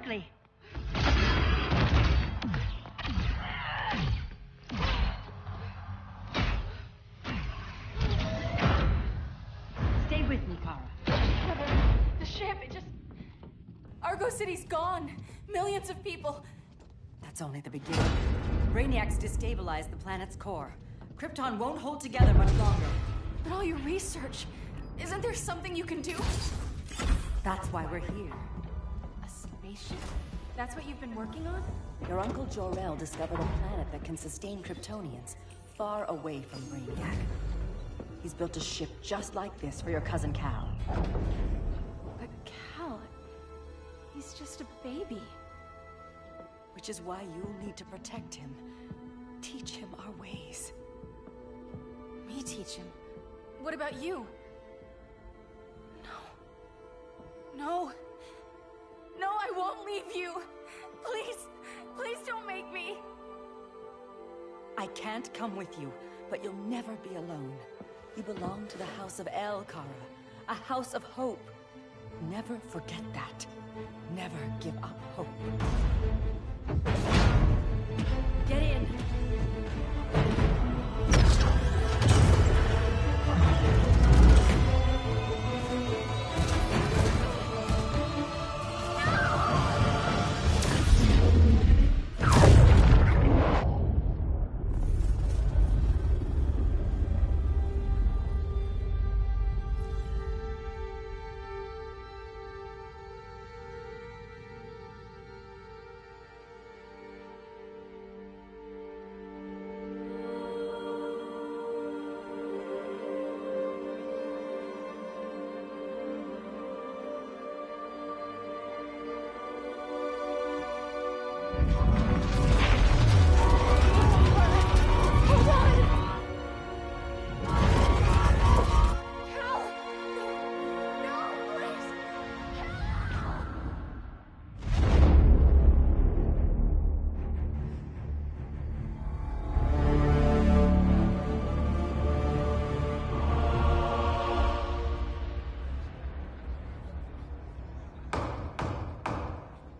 quietly. Stay with me, Kara. The ship, it just... Argo City's gone. Millions of people. That's only the beginning. Brainiacs destabilized the planet's core. Krypton won't hold together much longer. But all your research, isn't there something you can do? That's why we're here. A spaceship? That's what you've been working on? Your Uncle Jor-El discovered a planet that can sustain Kryptonians, far away from Brainiac. He's built a ship just like this for your cousin Cal. But Cal... he's just a baby. Which is why you'll need to protect him. Teach him our ways. Me teach him? What about you? No. No, I won't leave you. Please, please don't make me. I can't come with you, but you'll never be alone. You belong to the House of El, Kara. A house of hope. Never forget that. Never give up hope. Get in.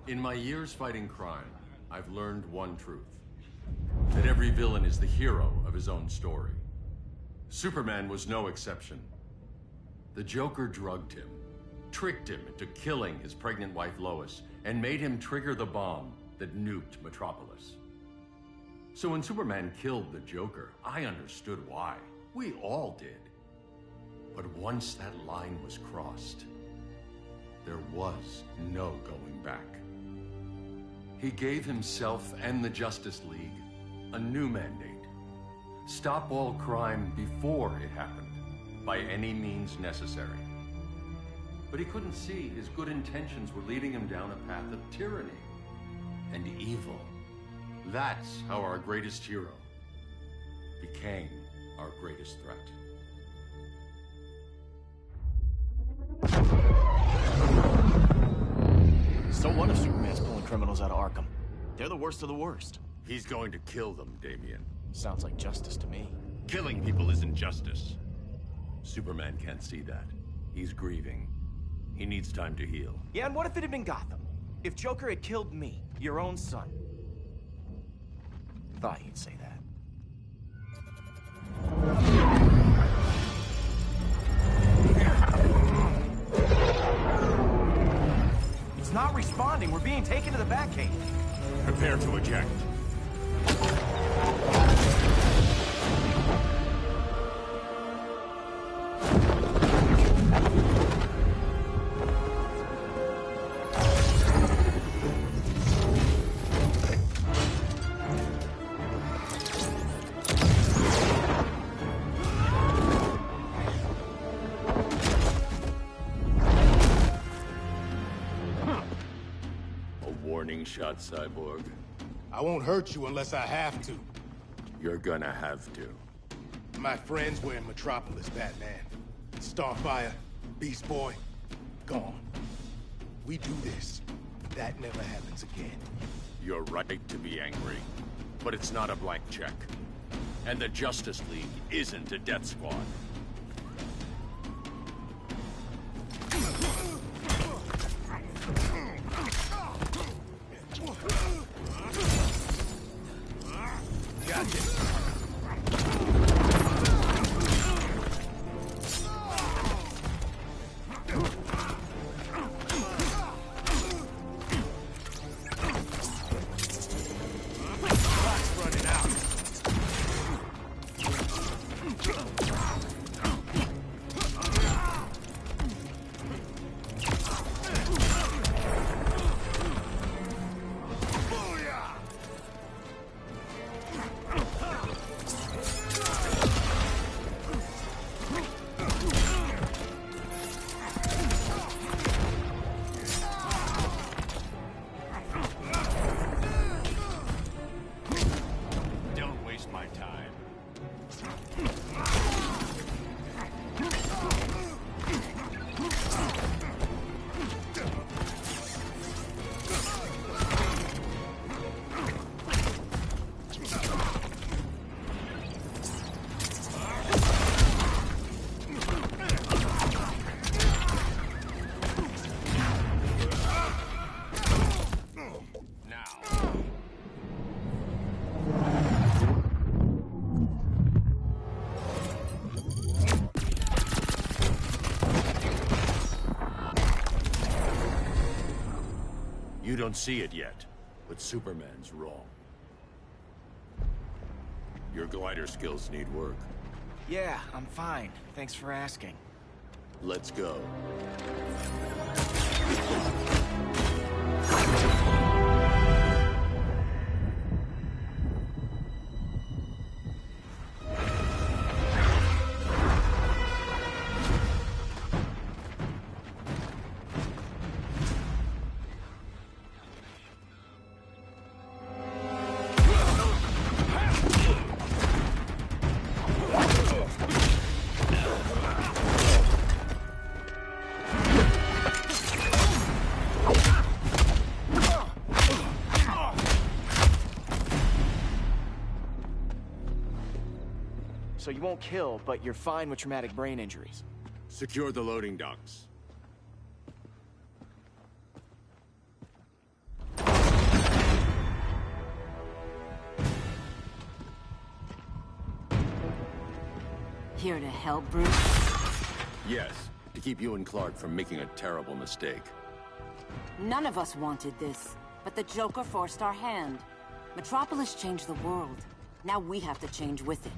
In my years fighting crime, I've learned one truth. That every villain is the hero of his own story. Superman was no exception. The Joker drugged him, tricked him into killing his pregnant wife Lois, and made him trigger the bomb that nuked Metropolis. So when Superman killed the Joker, I understood why. We all did. But once that line was crossed, there was no going back. He gave himself and the Justice League a new mandate. Stop all crime before it happened, by any means necessary. But he couldn't see his good intentions were leading him down a path of tyranny and evil. That's how our greatest hero became our greatest threat. So what if Superman's pulling criminals out of Arkham? They're the worst of the worst. He's going to kill them, Damian. Sounds like justice to me. Killing people isn't justice. Superman can't see that. He's grieving. He needs time to heal. Yeah, and what if it had been Gotham? If Joker had killed me, your own son? Thought you'd say that. It's not responding. We're being taken to the Batcave. Prepare to eject. Shot, Cyborg. I won't hurt you unless I have to. You're gonna have to. My friends were in Metropolis, Batman. Starfire, Beast Boy, gone. We do this. That never happens again. You're right to be angry, but it's not a blank check. And the Justice League isn't a death squad. You don't see it yet, but Superman's wrong. Your glider skills need work. Yeah, I'm fine. Thanks for asking. Let's go. So you won't kill, but you're fine with traumatic brain injuries. Secure the loading docks. Here to help, Bruce? Yes, to keep you and Clark from making a terrible mistake. None of us wanted this, but the Joker forced our hand. Metropolis changed the world. Now we have to change with it.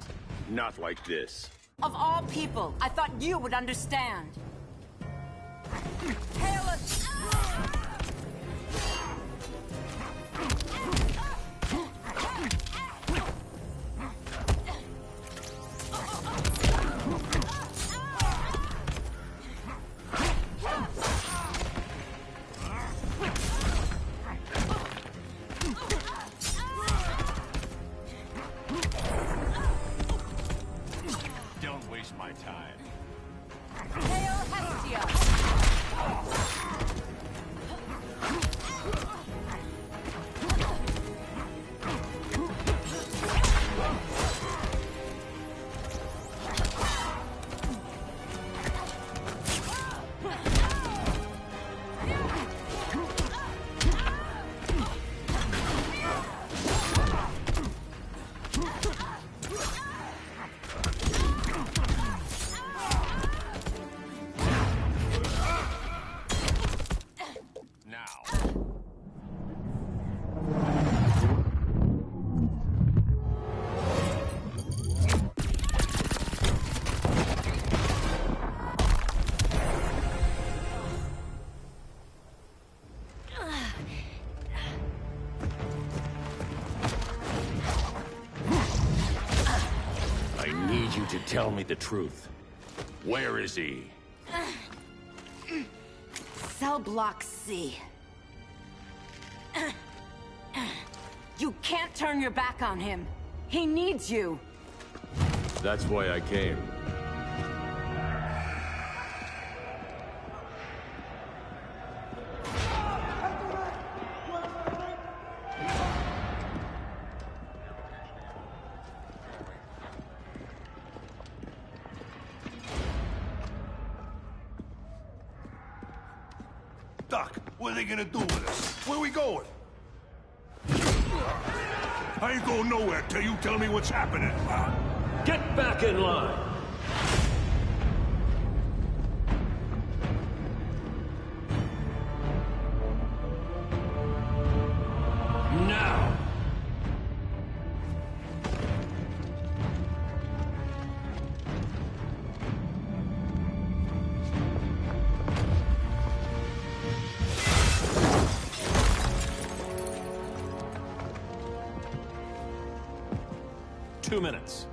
Not like this. Of all people, I thought you would understand. Hail us! Don't waste my time. Hail Hestia! 'I need you to tell me the truth. Where is he? Cell block C. You can't turn your back on him. He needs you. That's why I came. Doc, what are they gonna do with us? Where are we going? I ain't going nowhere till you tell me what's happening. Get back in line! Now! Two minutes.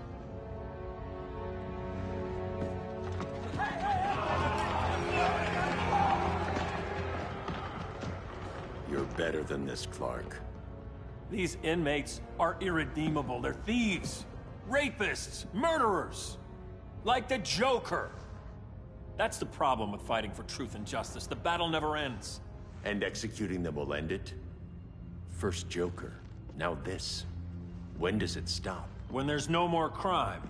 You're better than this, Clark. These inmates are irredeemable. They're thieves, rapists, murderers. Like the Joker. That's the problem with fighting for truth and justice. The battle never ends. And executing them will end it? First Joker, now this. When does it stop? When there's no more crime.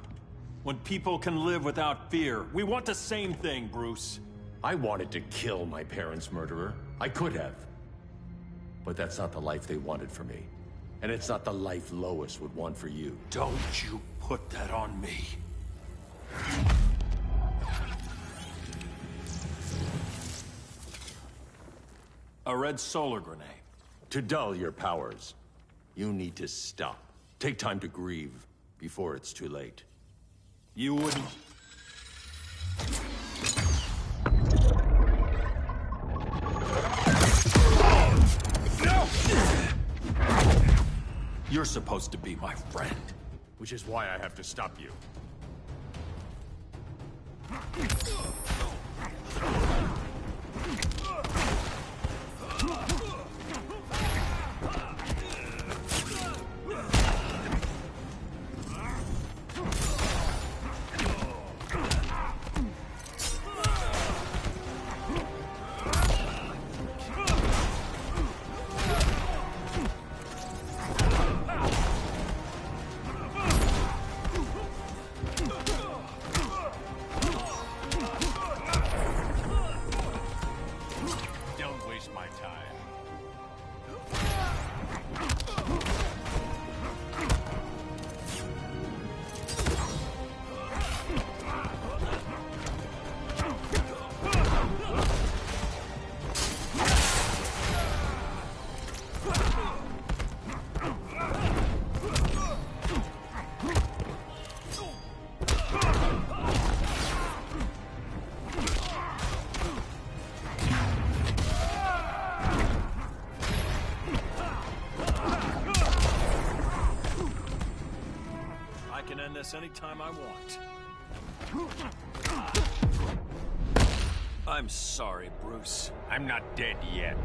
When people can live without fear. We want the same thing, Bruce. I wanted to kill my parents' murderer. I could have. But that's not the life they wanted for me. And it's not the life Lois would want for you. Don't you put that on me. A red solar grenade. To dull your powers, you need to stop. Take time to grieve before it's too late. You wouldn't... No! You're supposed to be my friend. Which is why I have to stop you. Anytime I want. I'm sorry, Bruce. I'm not dead yet.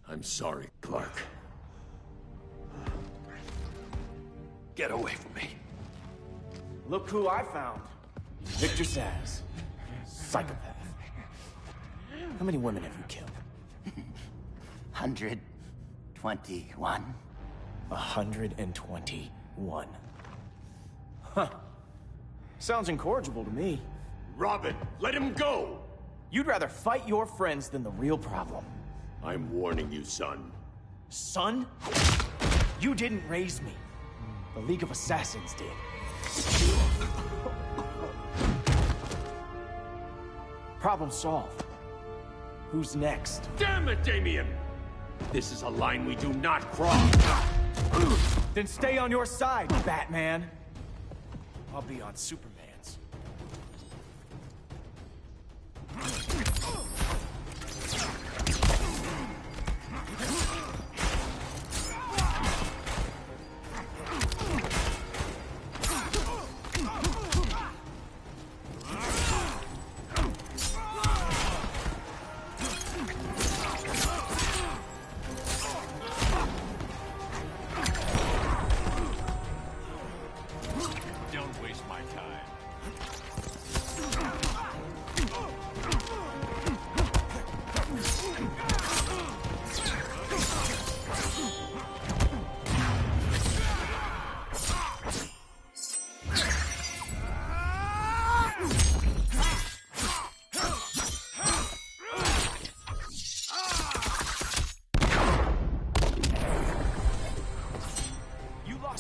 I'm sorry, Clark. Get away from me. Look who I found. Victor Saz. Psychopath. How many women have you killed? 121. 121. Huh. Sounds incorrigible to me. Robin, let him go! You'd rather fight your friends than the real problem. I'm warning you, son. Son? You didn't raise me. The League of Assassins did. Problem solved. Who's next? Damn it, Damien! This is a line we do not cross. Then stay on your side, Batman. I'll be on Superman's.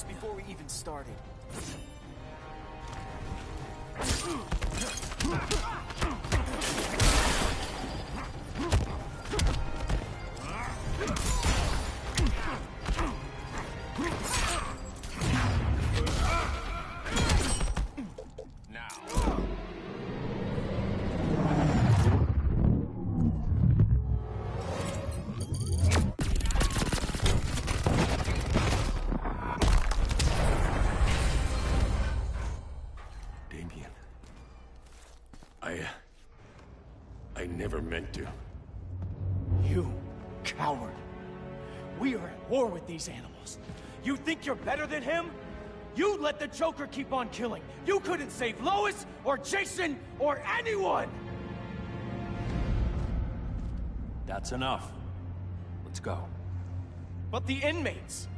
Before we even started. I never meant to. You coward. We are at war with these animals. You think you're better than him? You let the Joker keep on killing. You couldn't save Lois, or Jason, or anyone! That's enough. Let's go. But the inmates...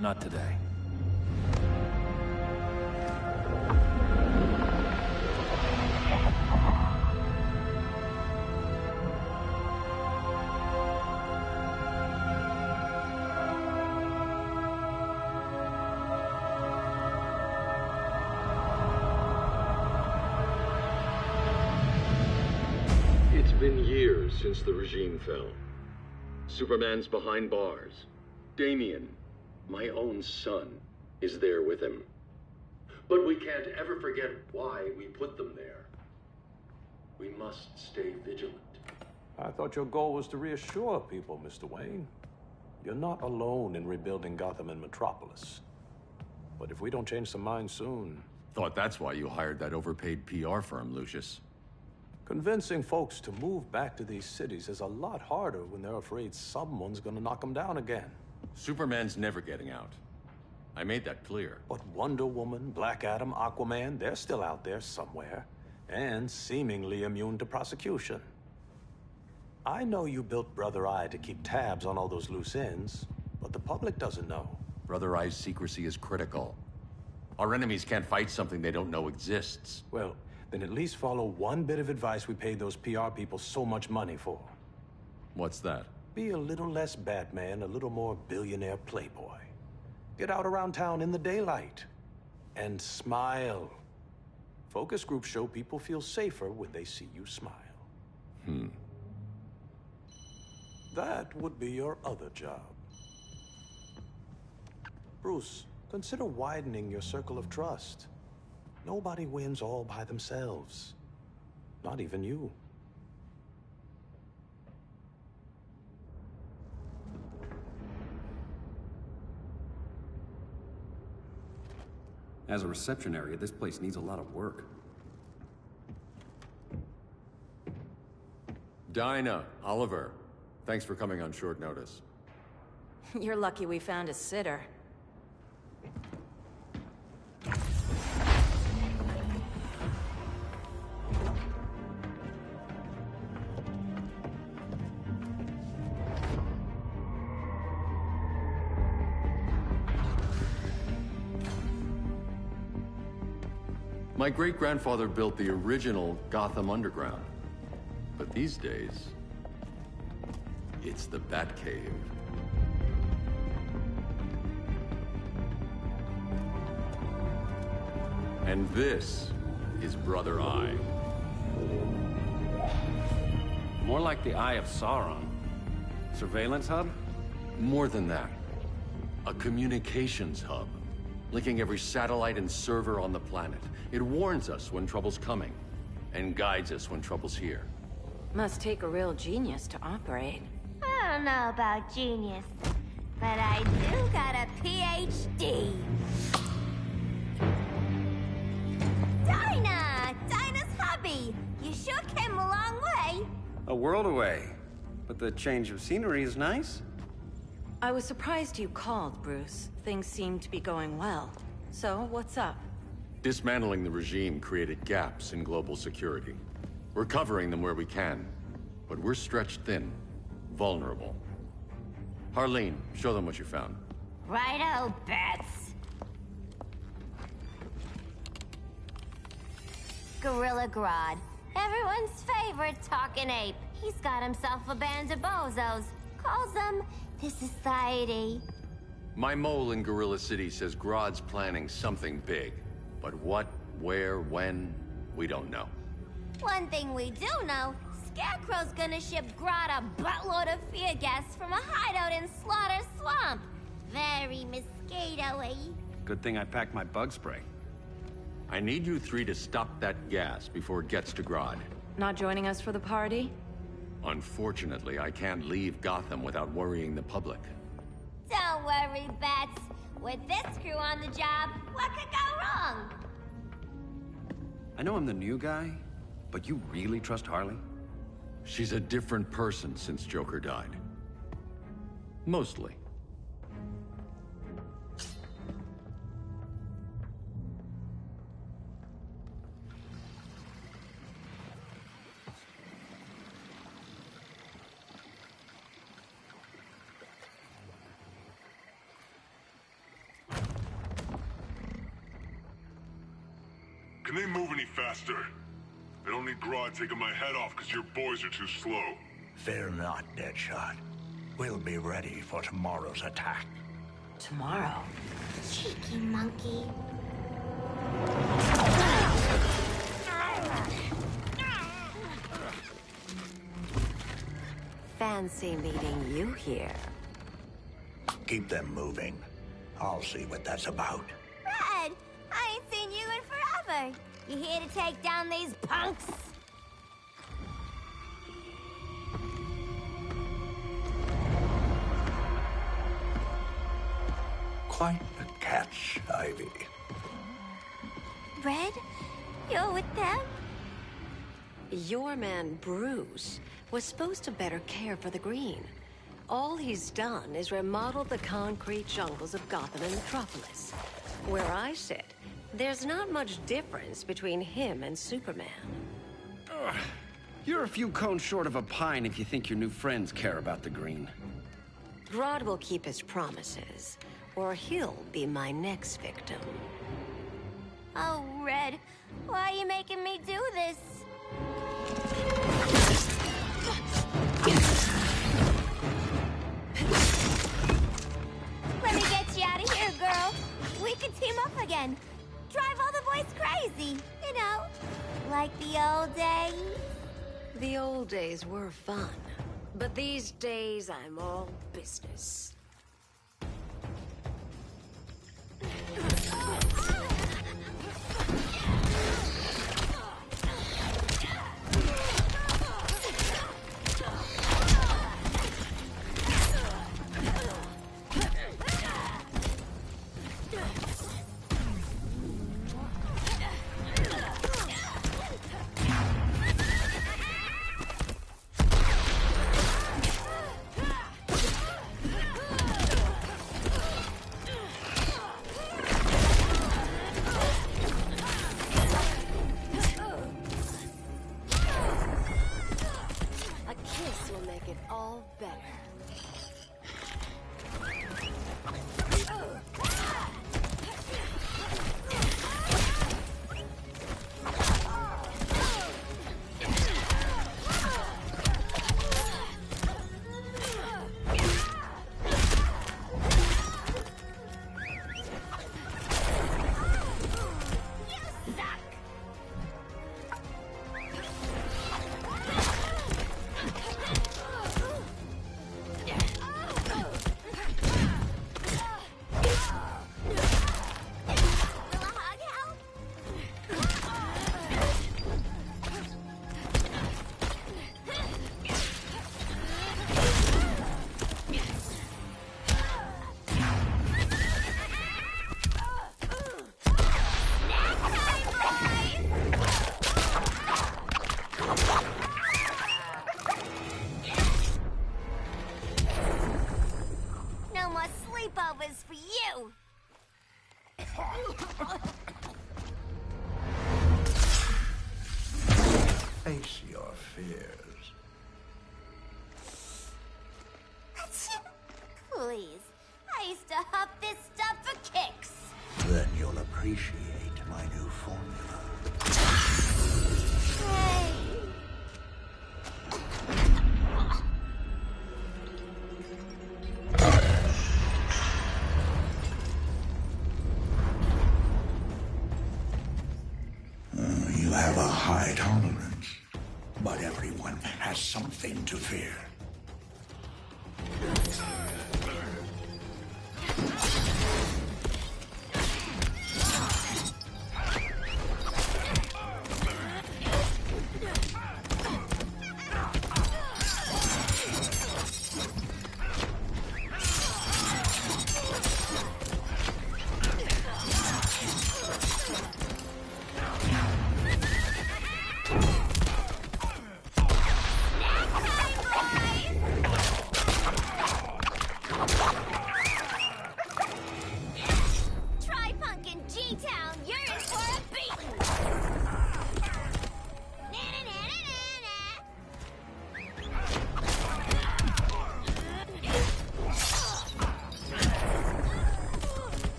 Not today. been years since the regime fell. Superman's behind bars. Damien, my own son, is there with him. But we can't ever forget why we put them there. We must stay vigilant. I thought your goal was to reassure people, Mr. Wayne. You're not alone in rebuilding Gotham and Metropolis. But if we don't change some minds soon... Thought that's why you hired that overpaid PR firm, Lucius. Convincing folks to move back to these cities is a lot harder when they're afraid someone's gonna knock them down again. Superman's never getting out. I made that clear. But Wonder Woman, Black Adam, Aquaman, they're still out there somewhere. And seemingly immune to prosecution. I know you built Brother Eye to keep tabs on all those loose ends, but the public doesn't know. Brother Eye's secrecy is critical. Our enemies can't fight something they don't know exists. Well, then at least follow one bit of advice we paid those PR people so much money for. What's that? Be a little less Batman, a little more billionaire playboy. Get out around town in the daylight. And smile. Focus groups show people feel safer when they see you smile. That would be your other job. Bruce, consider widening your circle of trust. Nobody wins all by themselves. Not even you. As a reception area, this place needs a lot of work. Dinah, Oliver, thanks for coming on short notice. You're lucky we found a sitter. My great-grandfather built the original Gotham Underground. But these days, it's the Batcave. And this is Brother Eye. More like the Eye of Sauron. Surveillance hub? More than that. A communications hub, linking every satellite and server on the planet. It warns us when trouble's coming, and guides us when trouble's here. Must take a real genius to operate. I don't know about genius, but I do got a PhD. Dinah's hubby! You sure came a long way. A world away. But the change of scenery is nice. I was surprised you called, Bruce. Things seem to be going well. So, what's up? Dismantling the regime created gaps in global security. We're covering them where we can, but we're stretched thin, vulnerable. Harleen, show them what you found. Righto, Bats. Gorilla Grodd. Everyone's favorite talking ape. He's got himself a band of bozos. Calls them the Society. My mole in Gorilla City says Grodd's planning something big. But what, where, when, we don't know. One thing we do know, Scarecrow's gonna ship Grodd a buttload of fear gas from a hideout in Slaughter Swamp. Very mosquito-y. Good thing I packed my bug spray. I need you three to stop that gas before it gets to Grodd. Not joining us for the party? Unfortunately, I can't leave Gotham without worrying the public. Don't worry, Bats. With this crew on the job, what could go wrong? I know I'm the new guy, but you really trust Harley? She's a different person since Joker died. Mostly. Can they move any faster? I don't need Grodd taking my head off because your boys are too slow. Fear not, Deadshot. We'll be ready for tomorrow's attack. Tomorrow? Cheeky monkey. fancy meeting you here. Keep them moving. I'll see what that's about. Red, I ain't seen you in forever. You here to take down these punks? Quite a catch, Ivy. Red, you're with them? Your man, Bruce, was supposed to better care for the green. All he's done is remodel the concrete jungles of Gotham and Metropolis. Where I sit, there's not much difference between him and Superman. You're a few cones short of a pine if you think your new friends care about the green. Grodd will keep his promises, or he'll be my next victim. Oh, Red, why are you making me do this? Let me get you out of here, girl. We can team up again. Drive all the boys crazy, you know, like the old days. The old days were fun, but these days I'm all business. sleepovers for you! Face your fears. Please, I used to huff this stuff for kicks. Then you'll appreciate my new formula. Hey. You have a high tolerance, but everyone has something to fear.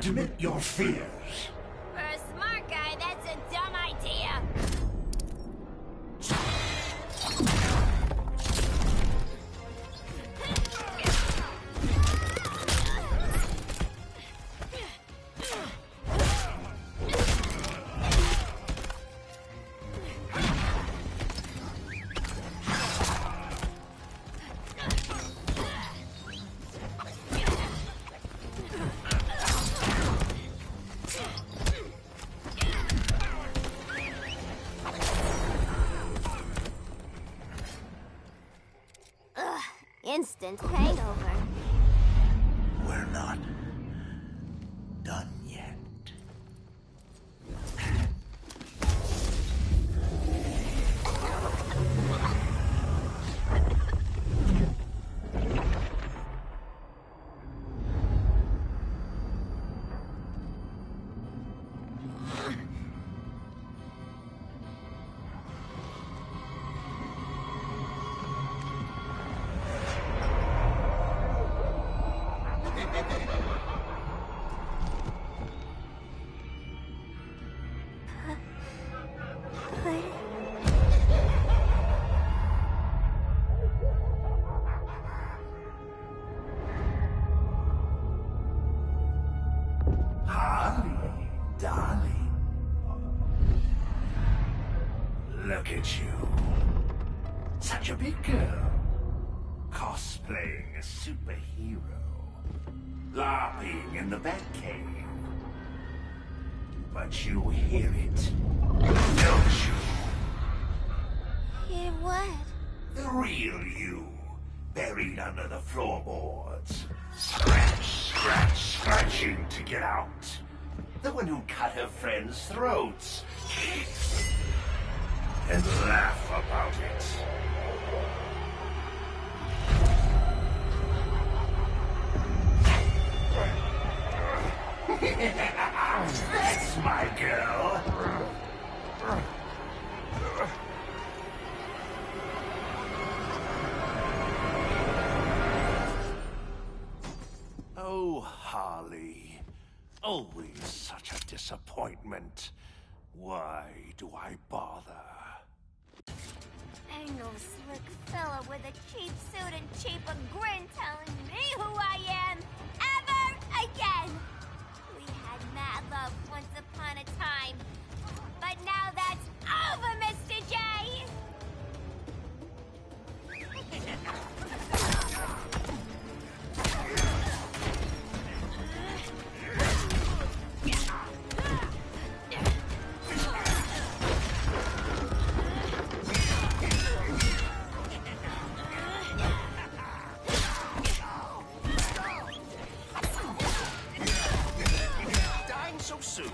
Admit your fears. For a smart guy, that's a dumb idea. Instant hangover. We're not done yet. Darling. Look at you. Such a big girl. Cosplaying a superhero. LARPing in the Batcave. But you hear it, don't you? Hear what? The real you, buried under the floorboards. Scratching to get out. The one who cut her friends' throats. And laugh about it. That's my girl. Oh, Harley. Always such a disappointment. Why do I bother? Ain't no slick fella with a cheap suit and cheaper grin telling me who I am ever again. We had mad love once upon a time, but now that's over, Mr. J. Dying so soon?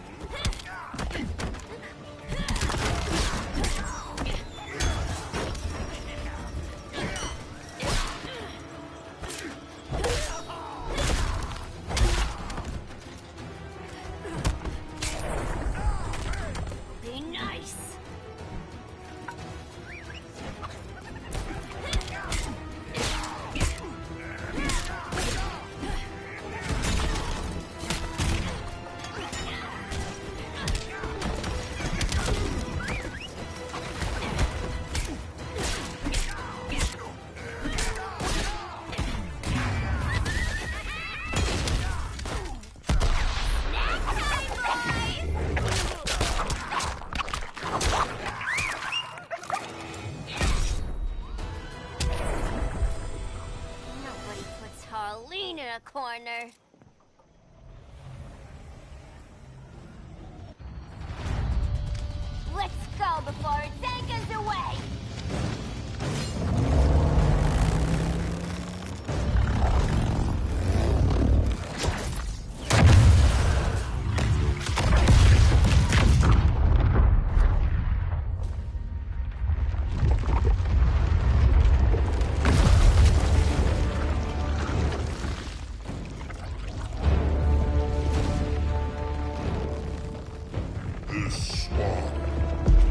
Be nice. Nobody puts Harleen in a corner. Let's go before it takes us away! This swamp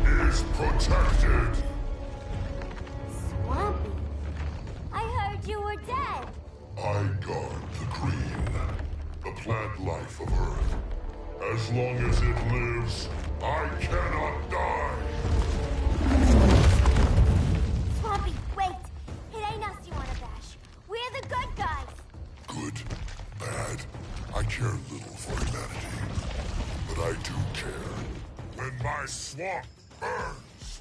is protected. Swampy? I heard you were dead. I guard the green, the plant life of Earth. As long as it lives, I cannot die. Swampy, wait! It ain't us you wanna bash. We're the good guys. Good, bad, I care little for humanity. But I do care when my swamp burns.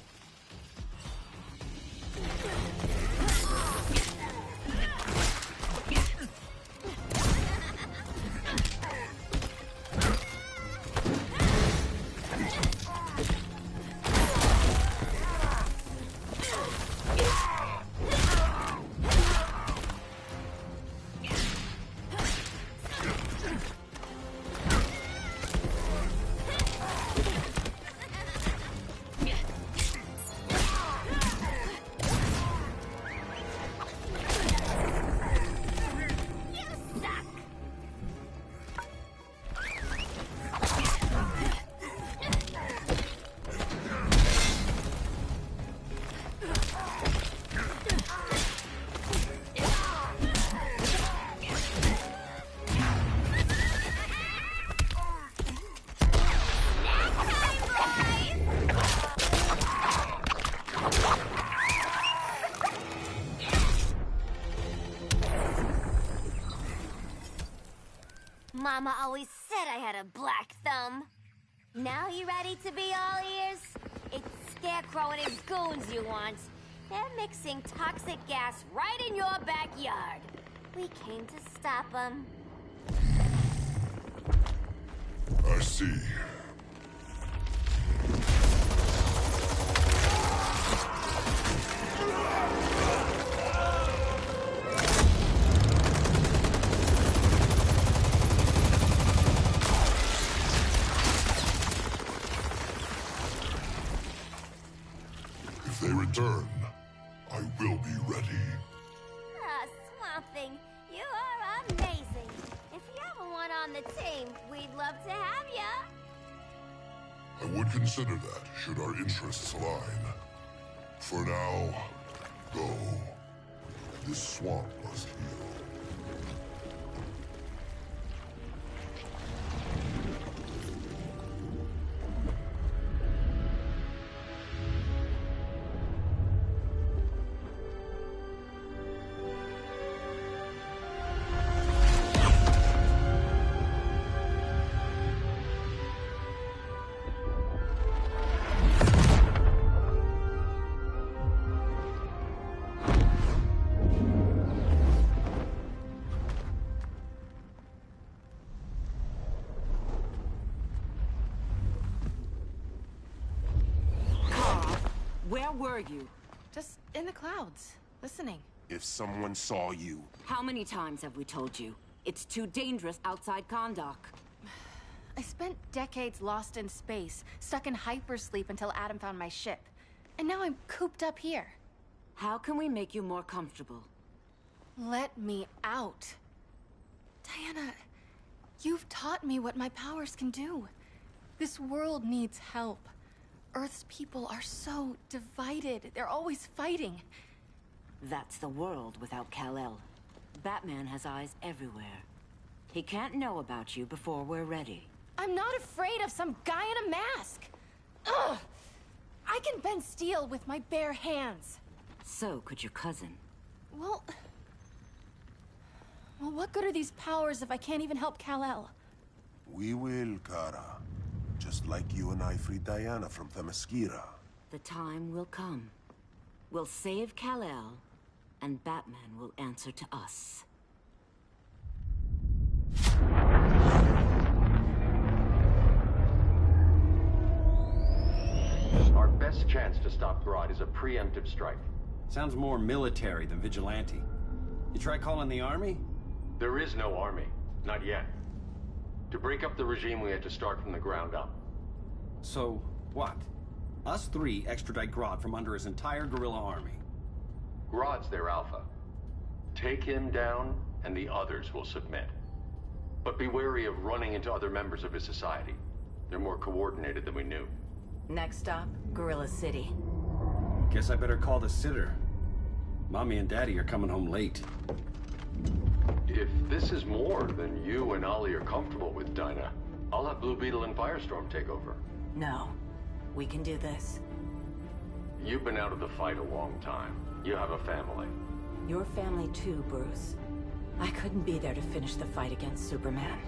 Mama always said I had a black thumb. Now you ready to be all ears? It's Scarecrow and his goons you want. They're mixing toxic gas right in your backyard. We came to stop them. I see. If they return, I will be ready. Ah, Swamp Thing, you are amazing. If you ever want on the team, we'd love to have ya. I would consider that, should our interests align. For now, go. This swamp must heal. Where were you? Just in the clouds, listening. If someone saw you... How many times have we told you? It's too dangerous outside Kahndaq. I spent decades lost in space, stuck in hypersleep until Adam found my ship. And now I'm cooped up here. How can we make you more comfortable? Let me out. Diana, you've taught me what my powers can do. This world needs help. Earth's people are so divided. They're always fighting. That's the world without Kal-El. Batman has eyes everywhere. He can't know about you before we're ready. I'm not afraid of some guy in a mask. Ugh! I can bend steel with my bare hands. So could your cousin. Well, what good are these powers if I can't even help Kal-El? We will, Kara. Just like you and I freed Diana from Themyscira. The time will come. We'll save Kal-El, and Batman will answer to us. Our best chance to stop Grodd is a preemptive strike. Sounds more military than vigilante. You try calling the army? There is no army. Not yet. To break up the regime, we had to start from the ground up. So, what? Us three extradite Grodd from under his entire guerrilla army. Grodd's their alpha. Take him down, and the others will submit. But be wary of running into other members of his society. They're more coordinated than we knew. Next stop, Gorilla City. Guess I better call the sitter. Mommy and Daddy are coming home late. If this is more than you and Ollie are comfortable with, Dinah, I'll have Blue Beetle and Firestorm take over. No. We can do this. You've been out of the fight a long time. You have a family. Your family too, Bruce. I couldn't be there to finish the fight against Superman.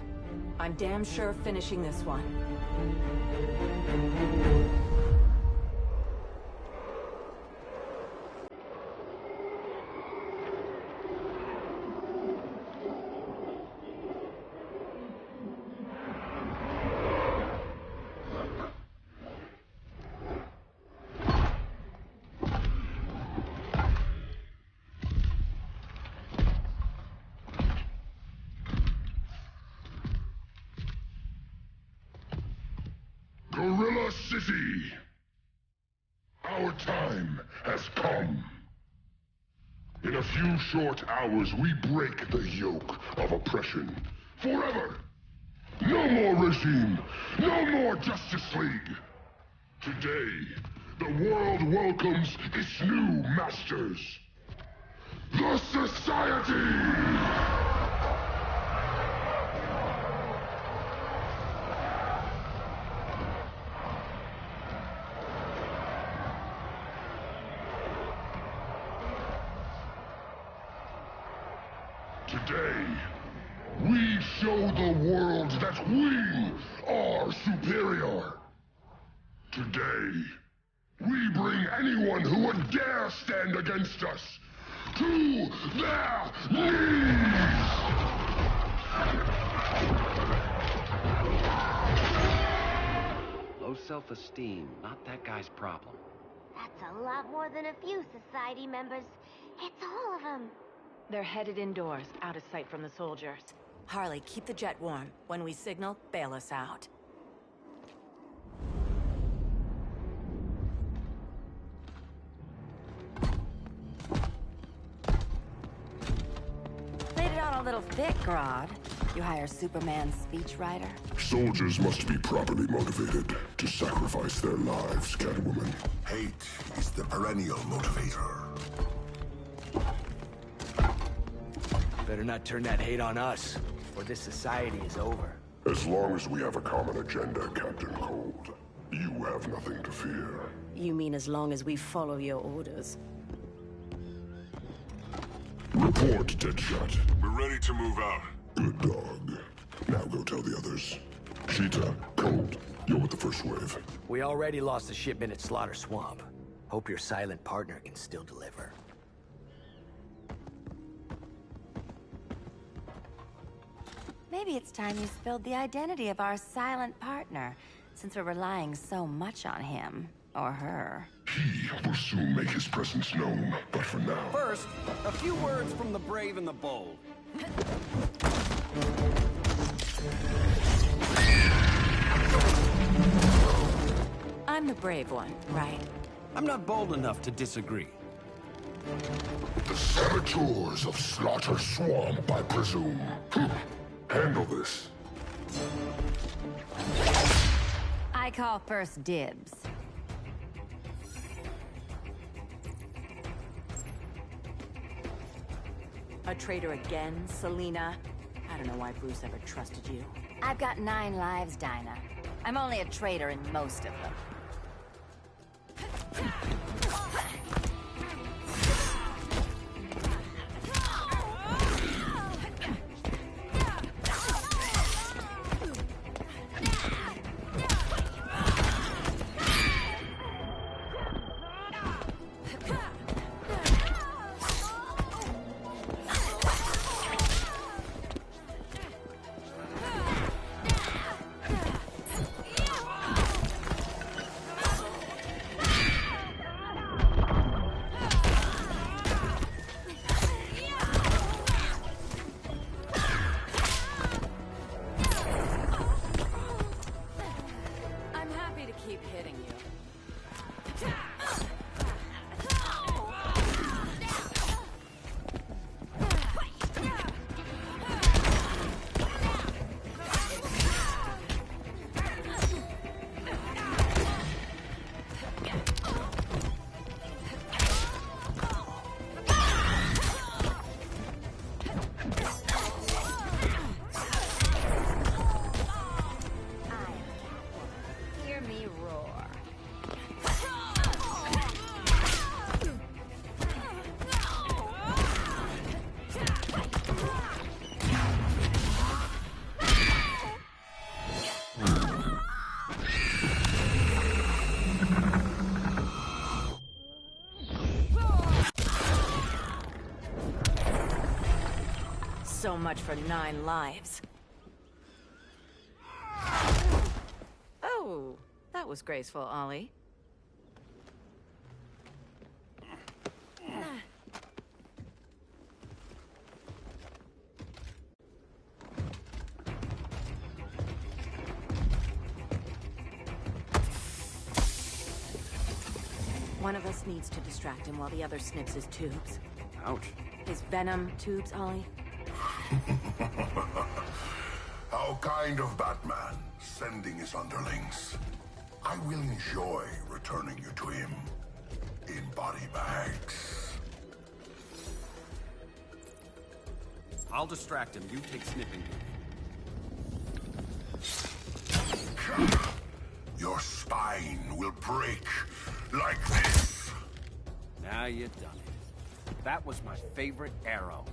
I'm damn sure finishing this one. Gorilla City! Our time has come. In a few short hours, we break the yoke of oppression. Forever! No more regime! No more Justice League! Today, the world welcomes its new masters. The Society! Today, We show the world that we are superior. Today, we bring anyone who would dare stand against us to their knees! Low self-esteem, not that guy's problem. That's a lot more than a few society members. It's all of them. They're headed indoors, out of sight from the soldiers. Harley, keep the jet warm. When we signal, bail us out. Laid it on a little thick, Grodd. You hire Superman's speechwriter? Soldiers must be properly motivated to sacrifice their lives, Catwoman. Hate is the perennial motivator. Better not turn that hate on us, or this society is over. As long as we have a common agenda, Captain Cold, you have nothing to fear. You mean as long as we follow your orders? Report, Deadshot. We're ready to move out. Good dog. Now go tell the others. Cheetah, Cold, you're with the first wave. We already lost a shipment at Slaughter Swamp. Hope your silent partner can still deliver. Maybe it's time you spilled the identity of our silent partner, since we're relying so much on him. Or her. He will soon make his presence known, but for now... First, a few words from the brave and the bold. I'm the brave one, right? I'm not bold enough to disagree. The saboteurs of Slaughter Swamp, I presume. Handle this. I call first dibs. A traitor again, Selina? I don't know why Bruce ever trusted you. I've got 9 lives, Dinah. I'm only a traitor in most of them. So much for 9 lives. Oh, that was graceful, Ollie. One of us needs to distract him while the other snips his tubes. Ouch. His venom tubes, Ollie. How kind of Batman, sending his underlings. I will enjoy returning you to him in body bags. I'll distract him. You take snipping duty. Your spine will break like this. Now you've done it. That was my favorite arrow.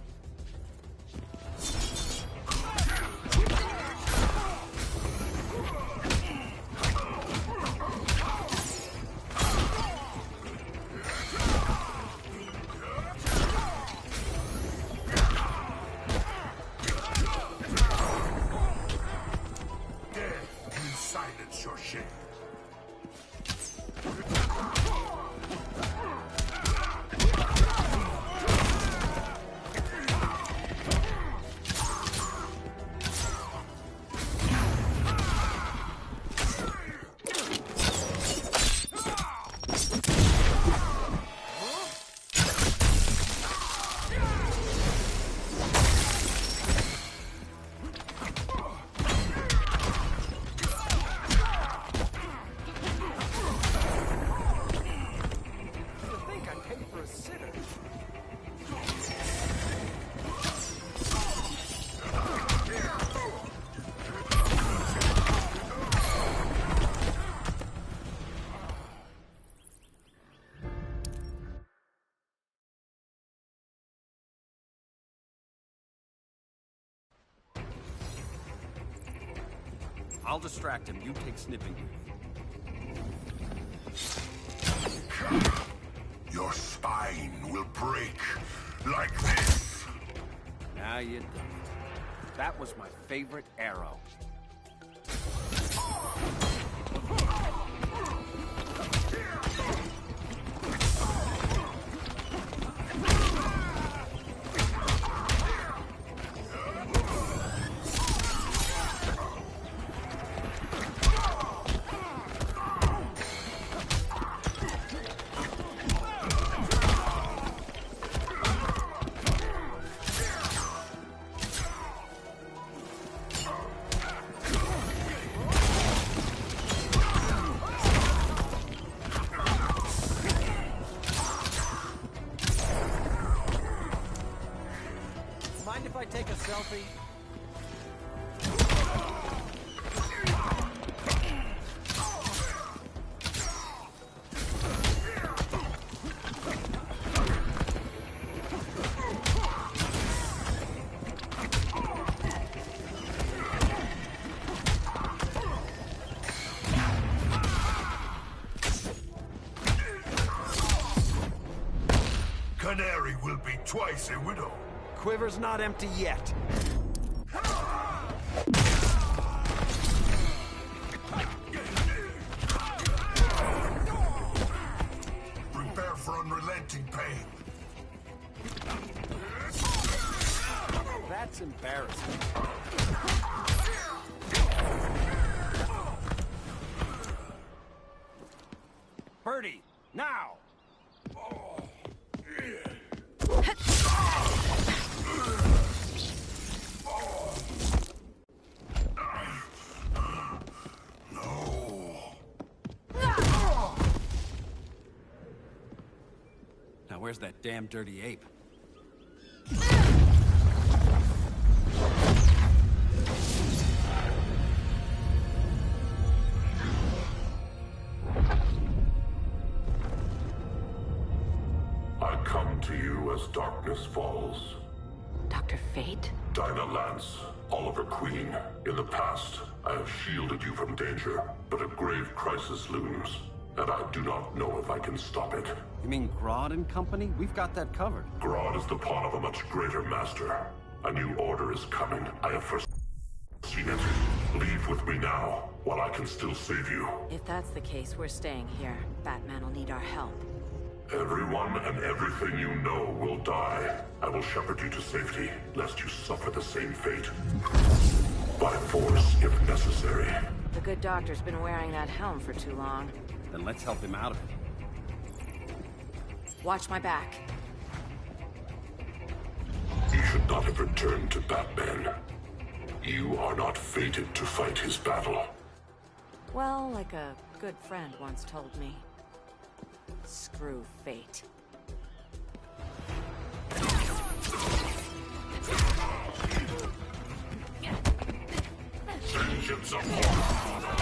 I'll distract him. You take snipping. Your spine will break like this. Now you done it. That was my favorite arrow. Mind if I take a selfie? Canary will be twice a widow. Quiver's not empty yet. Prepare for unrelenting pain. That's embarrassing. Birdie, now! Now where's that damn dirty ape? I come to you as darkness falls. Dr. Fate? Dinah Lance, Oliver Queen. In the past, I have shielded you from danger, but a grave crisis looms, and I do not know if I can stop it. You mean Grodd and company? We've got that covered. Grodd is the pawn of a much greater master. A new order is coming. I have first seen it. Leave with me now, while I can still save you. If that's the case, we're staying here. Batman will need our help. Everyone and everything you know will die. I will shepherd you to safety, lest you suffer the same fate. By force, if necessary. The good doctor's been wearing that helm for too long. Then let's help him out of it. Watch my back. You should not have returned to Batman. You are not fated to fight his battle. Well, like a good friend once told me. Screw fate. Vengeance of Horror!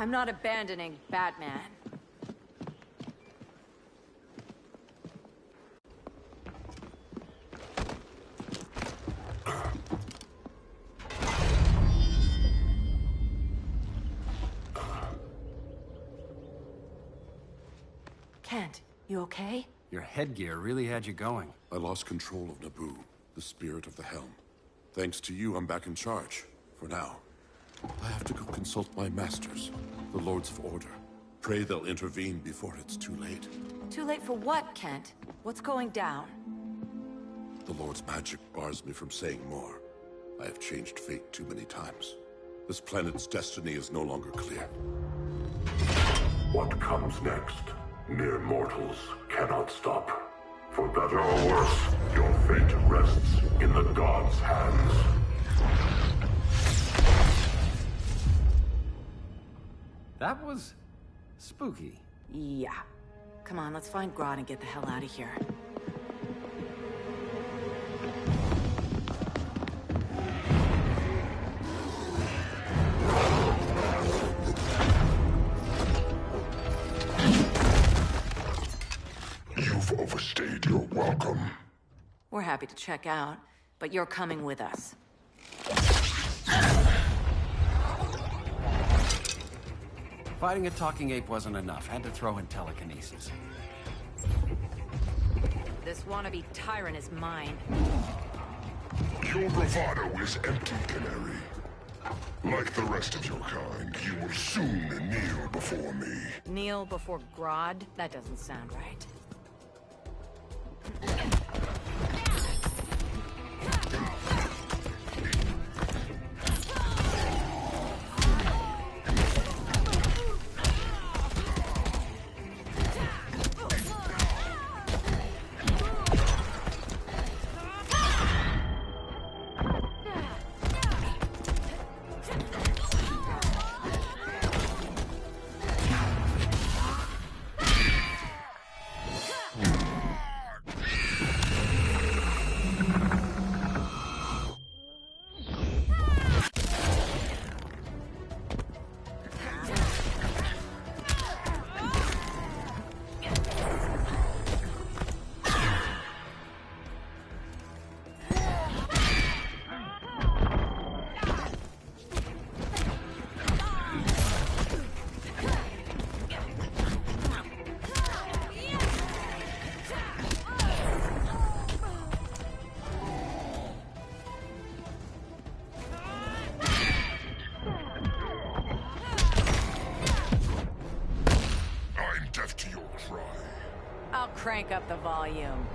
I'm not abandoning Batman. Kent, you okay? Your headgear really had you going. I lost control of Naboo, the spirit of the helm. Thanks to you, I'm back in charge. For now. I have to go consult my masters, the Lords of Order. Pray they'll intervene before it's too late. Too late for what, Kent? What's going down? The Lord's magic bars me from saying more. I have changed fate too many times. This planet's destiny is no longer clear. What comes next? Mere mortals cannot stop. For better or worse, your fate rests in the gods' hands. That was spooky. Yeah. Come on, let's find Grodd and get the hell out of here. You've overstayed your welcome. We're happy to check out, but you're coming with us. Fighting a talking ape wasn't enough. Had to throw in telekinesis. This wannabe tyrant is mine. Your bravado is empty, Canary. Like the rest of your kind, you will soon kneel before me. Kneel before Grodd? That doesn't sound right. Crank up the volume.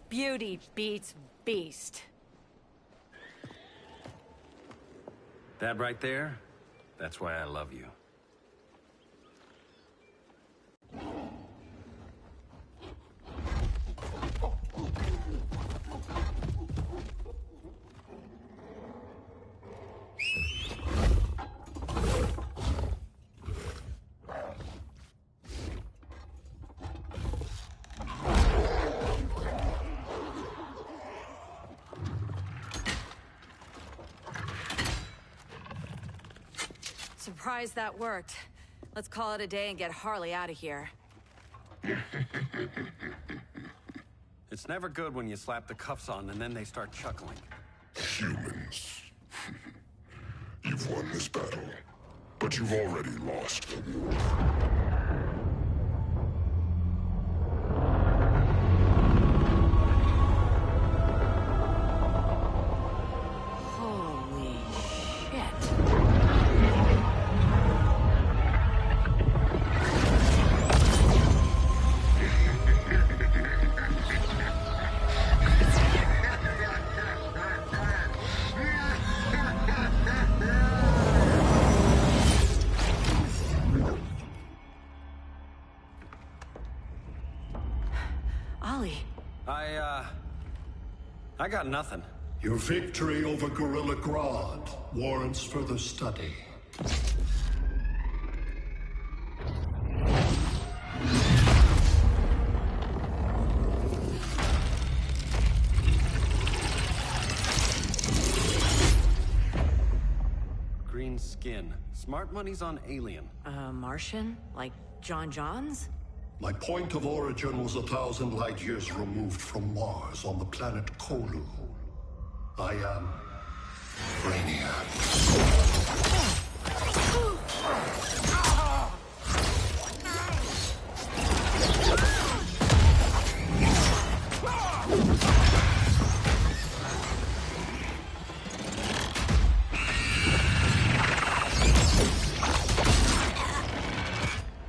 Beauty beats beast. That right there, that's why I love you. Surprised that worked. Let's call it a day and get Harley out of here. It's never good when you slap the cuffs on and then they start chuckling. Humans. You've won this battle, but you've already lost the war. Golly. I got nothing. Your victory over Gorilla Grodd warrants further study. Green skin. Smart money's on alien. Martian? Like John Johns? My point of origin was 1,000 light years removed from Mars on the planet Kolu. I am Brainiac.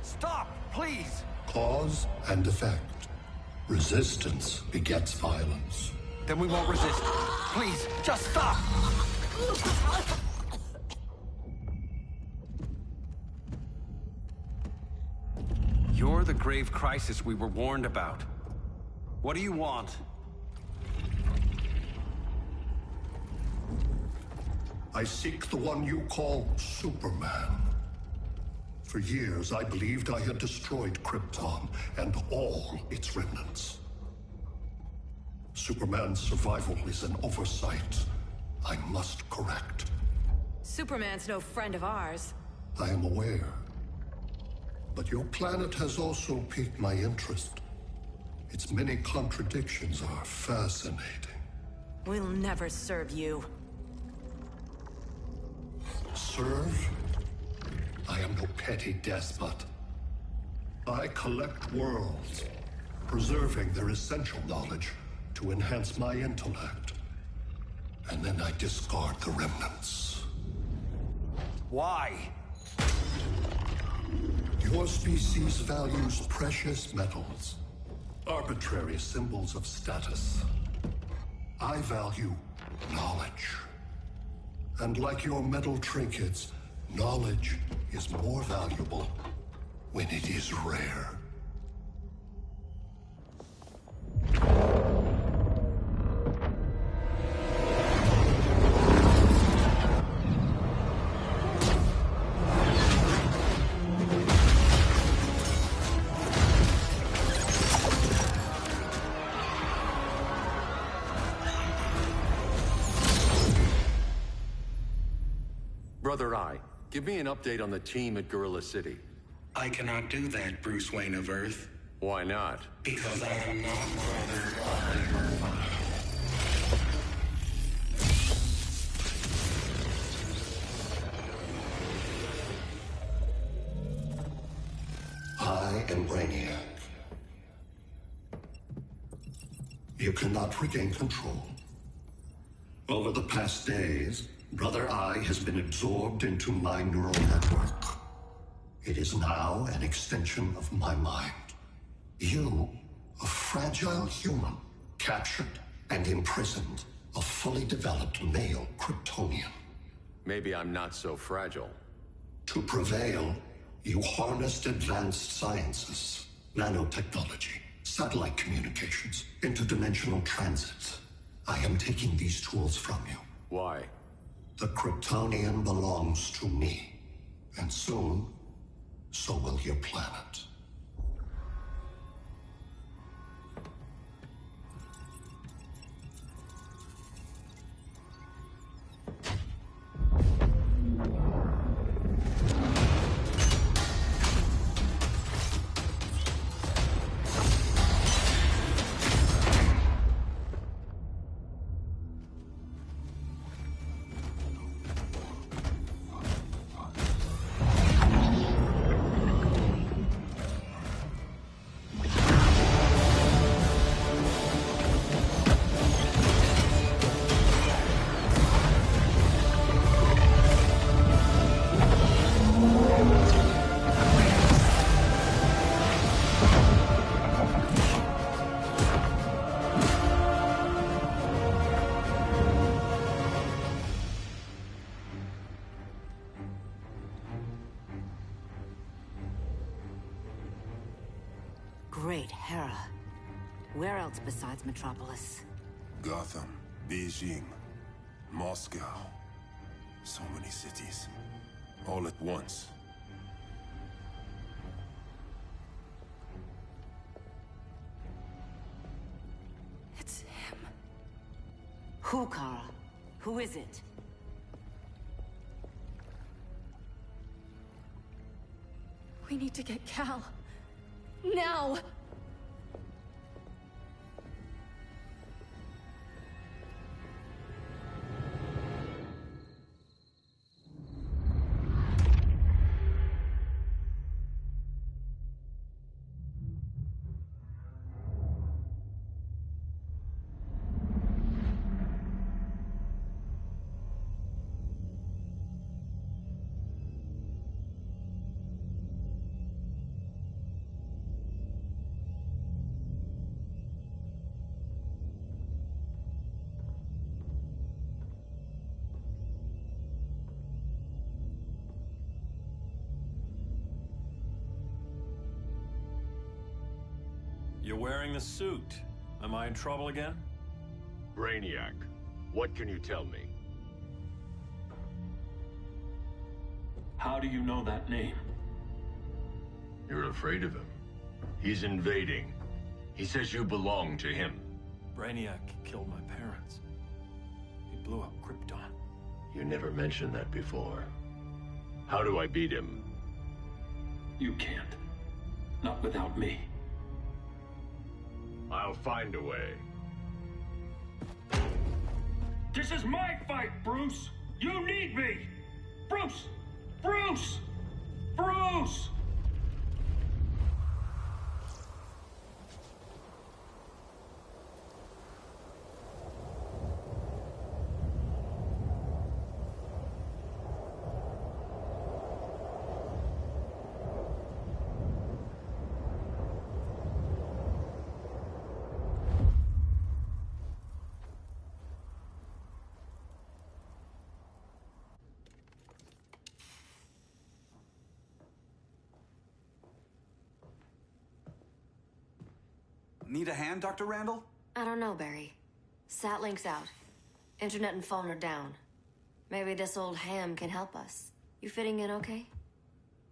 Stop, please! Cause and effect. Resistance begets violence. Then we won't resist. Please, just stop! You're the grave crisis we were warned about. What do you want? I seek the one you call Superman. For years, I believed I had destroyed Krypton and all its remnants. Superman's survival is an oversight I must correct. Superman's no friend of ours. I am aware. But your planet has also piqued my interest. Its many contradictions are fascinating. We'll never serve you. Serve? I am no petty despot. I collect worlds, preserving their essential knowledge to enhance my intellect. And then I discard the remnants. Why? Your species values precious metals, arbitrary symbols of status. I value knowledge. And like your metal trinkets, knowledge is more valuable when it is rare. Brother Eye, give me an update on the team at Gorilla City. I cannot do that, Bruce Wayne of Earth. Why not? Because I am not Brother Eye. I am Brainiac. You cannot regain control. Over the past days, Brother Eye has been absorbed into my neural network. It is now an extension of my mind. You, a fragile human, captured and imprisoned a fully developed male Kryptonian. Maybe I'm not so fragile. To prevail, you harnessed advanced sciences, nanotechnology, satellite communications, interdimensional transit. I am taking these tools from you. Why? The Kryptonian belongs to me. And soon, so will your planet. Great Hera. Where else besides Metropolis? Gotham, Beijing, Moscow. So many cities. All at once. It's him. Who, Kara? Who is it? We need to get Cal. Now! You're wearing the suit. Am I in trouble again? Brainiac, what can you tell me? How do you know that name? You're afraid of him. He's invading. He says you belong to him. Brainiac killed my parents. He blew up Krypton. You never mentioned that before. How do I beat him? You can't. Not without me. I'll find a way. This is my fight, Bruce! You need me! Bruce! Bruce! Bruce! Need a hand, Dr. Randall? I don't know, Barry. Satlink's out. Internet and phone are down. Maybe this old ham can help us. You fitting in okay?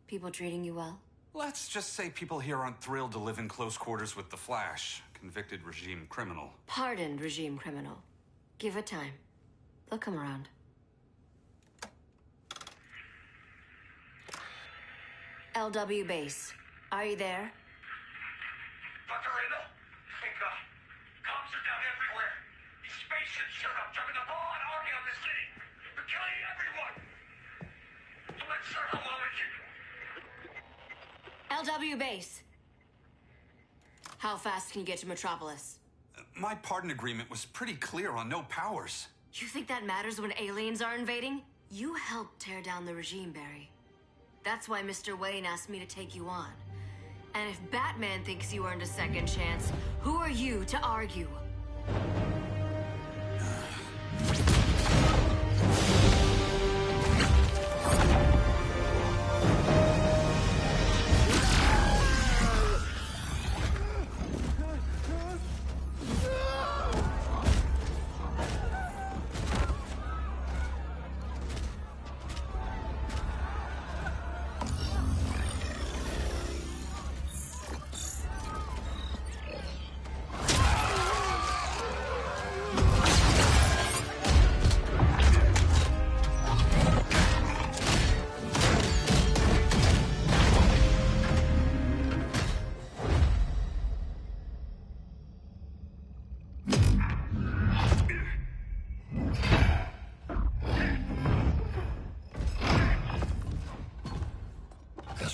People treating you well? Let's just say people here aren't thrilled to live in close quarters with the Flash, convicted regime criminal. Pardoned regime criminal. Give it time. They'll come around. LW base. Are you there? Dr. Randall? Thank God. Cops are down everywhere. These spaceships showed up, dropping the ball and army on the city. They're killing everyone. I'm not sure how long it can... LW base. How fast can you get to Metropolis? My pardon agreement was pretty clear on no powers. You think that matters when aliens are invading? You helped tear down the regime, Barry. That's why Mr. Wayne asked me to take you on. And if Batman thinks you earned a second chance, who are you to argue?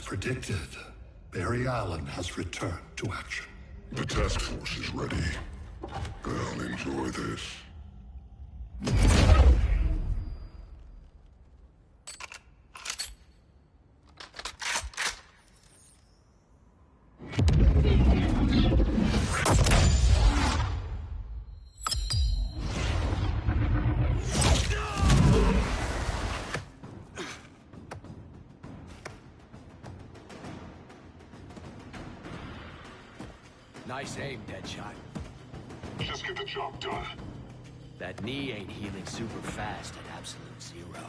Predicted, Barry Allen has returned to action. The task force is ready. I'll enjoy this. Nice aim, Deadshot. Just get the job done. That knee ain't healing super fast at absolute zero.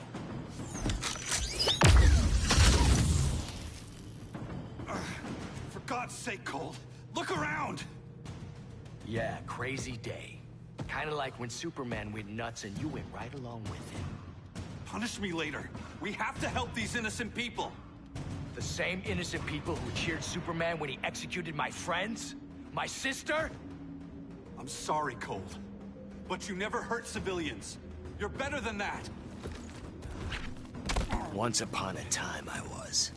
For God's sake, Cole, look around! Yeah, crazy day. Kinda like when Superman went nuts and you went right along with him. Punish me later. We have to help these innocent people. The same innocent people who cheered Superman when he executed my friends? My sister? I'm sorry, Cole. But you never hurt civilians. You're better than that. Once upon a time, I was.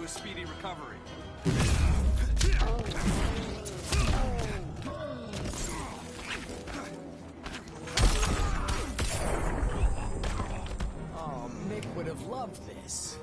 Speedy recovery. Oh, Mick would have loved this.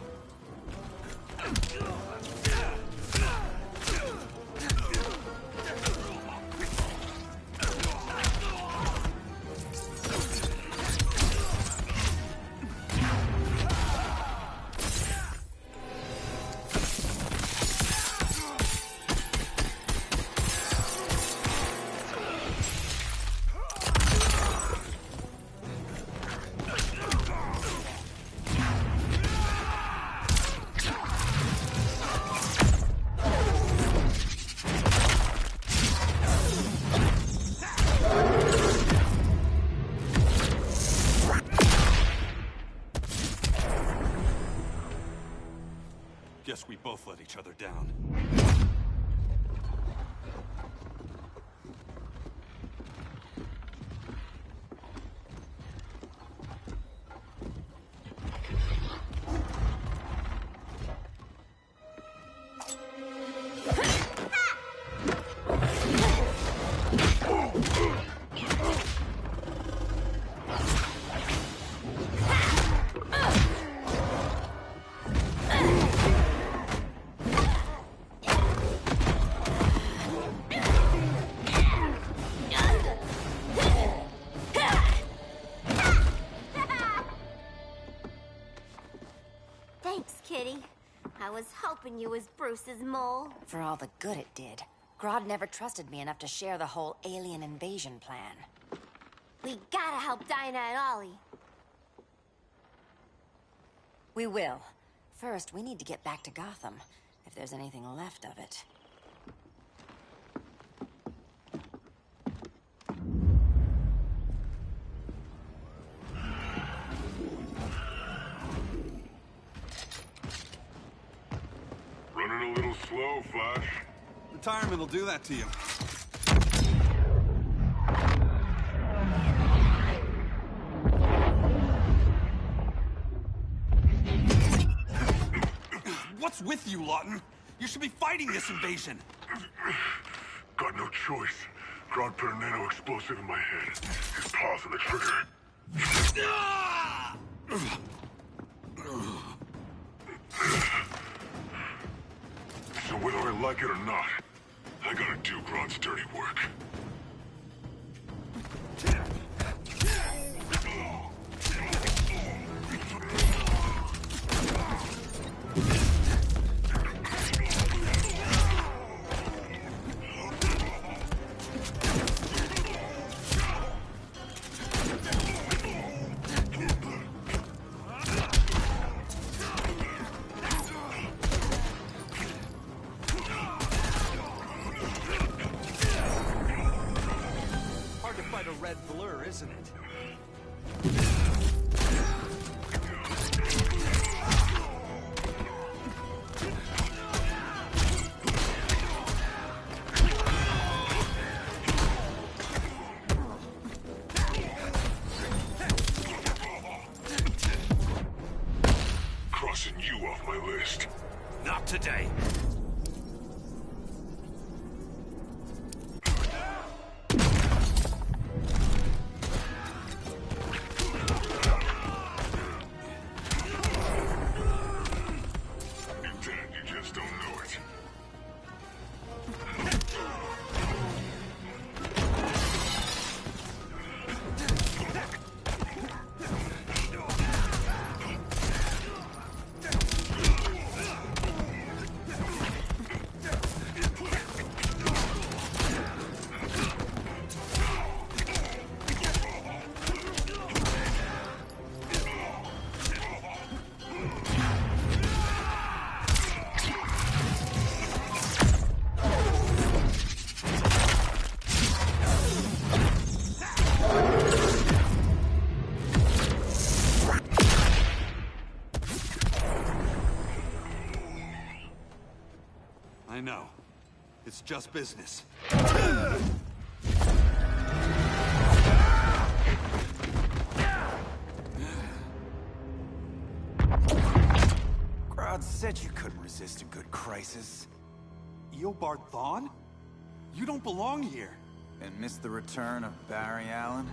Guess we both let each other down. I was hoping you was Bruce's mole. For all the good it did. Grodd never trusted me enough to share the whole alien invasion plan. We gotta help Dinah and Ollie. We will. First, we need to get back to Gotham, if there's anything left of it. Running a little slow, Flash. Retirement will do that to you. What's with you, Lawton? You should be fighting this invasion. Got no choice. Grodd put a nano explosive in my head. His paws on the trigger. So whether I like it or not, I gotta do Grodd's dirty work. Isn't it? It's just business. Crowd said you couldn't resist a good crisis. Eobard Thawne? You don't belong here. And miss the return of Barry Allen?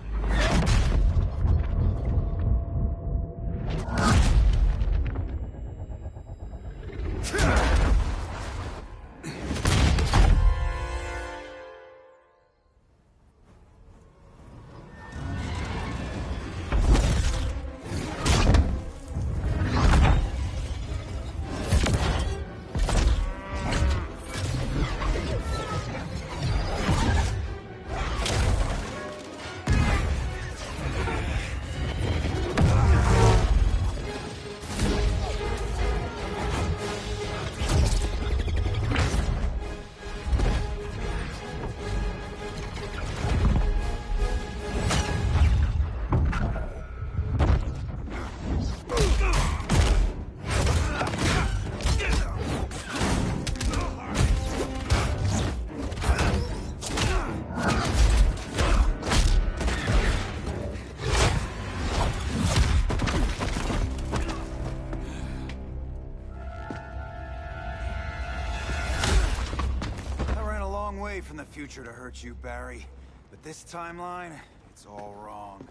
From the future to hurt you, Barry. But this timeline, it's all wrong.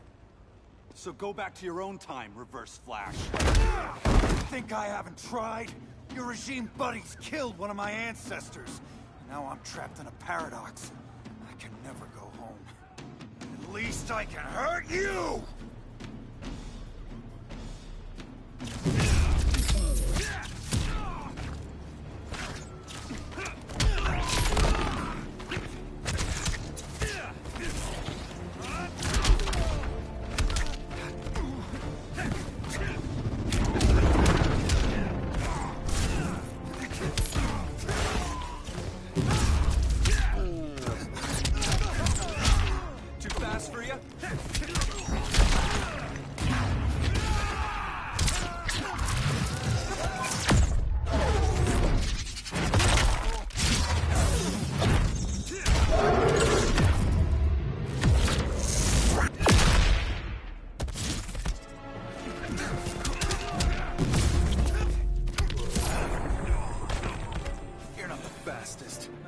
So go back to your own time, Reverse Flash. Think I haven't tried? Your regime buddies killed one of my ancestors. Now I'm trapped in a paradox. I can never go home. At least I can hurt you!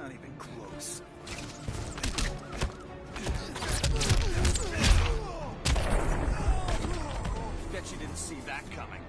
Not even close. Bet you didn't see that coming.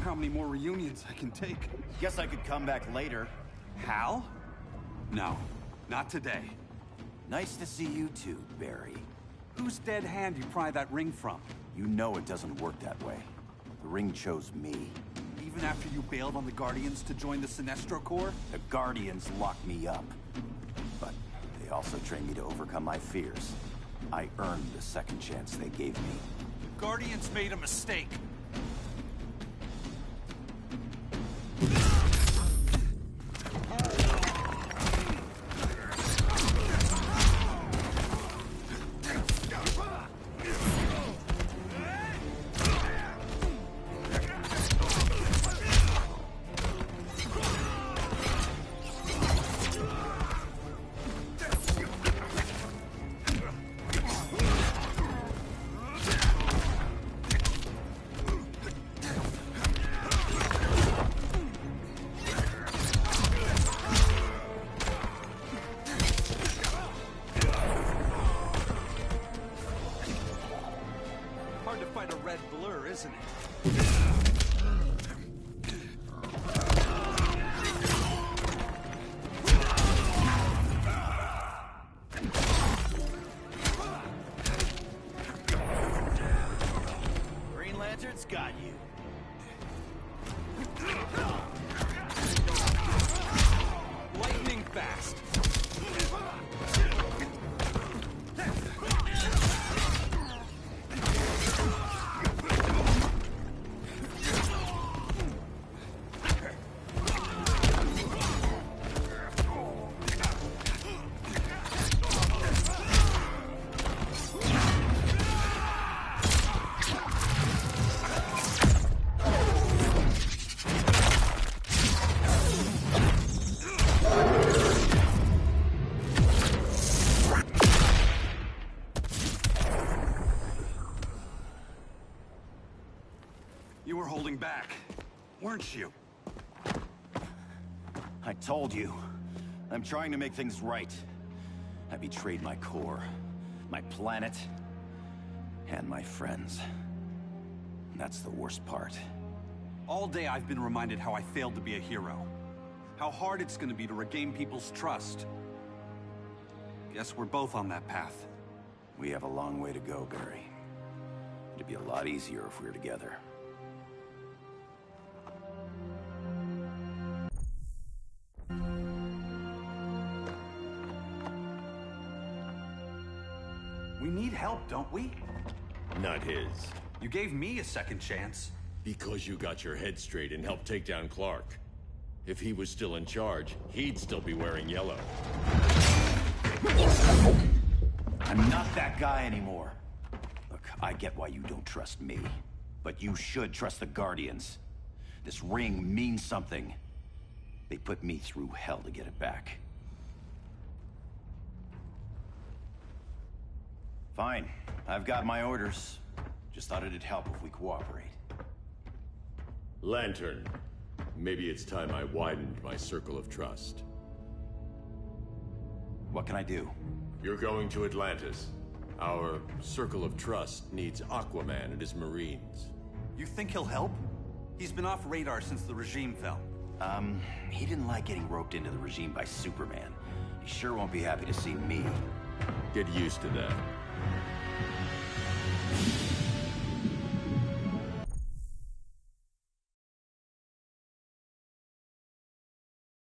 How many more reunions I can take. Guess I could come back later. Hal? No, not today. Nice to see you too, Barry. Whose dead hand you pry that ring from? You know it doesn't work that way. The ring chose me. Even after you bailed on the Guardians to join the Sinestro Corps? The Guardians locked me up. But they also trained me to overcome my fears. I earned the second chance they gave me. The Guardians made a mistake. isn't it? Green Lantern's got you. Lightning fast. You were holding back, weren't you? I told you. I'm trying to make things right. I betrayed my core, my planet, and my friends. That's the worst part. All day I've been reminded how I failed to be a hero. How hard it's gonna be to regain people's trust. Guess we're both on that path. We have a long way to go, Barry. It'd be a lot easier if we were together. We need help, don't we? Not his. You gave me a second chance. Because you got your head straight and helped take down Clark. If he was still in charge, he'd still be wearing yellow. I'm not that guy anymore. Look, I get why you don't trust me. But you should trust the Guardians. This ring means something. They put me through hell to get it back. Fine. I've got my orders. Just thought it'd help if we cooperate. Lantern. Maybe it's time I widened my circle of trust. What can I do? You're going to Atlantis. Our circle of trust needs Aquaman and his Marines. You think he'll help? He's been off radar since the regime fell. He didn't like getting roped into the regime by Superman. He sure won't be happy to see me. Get used to that.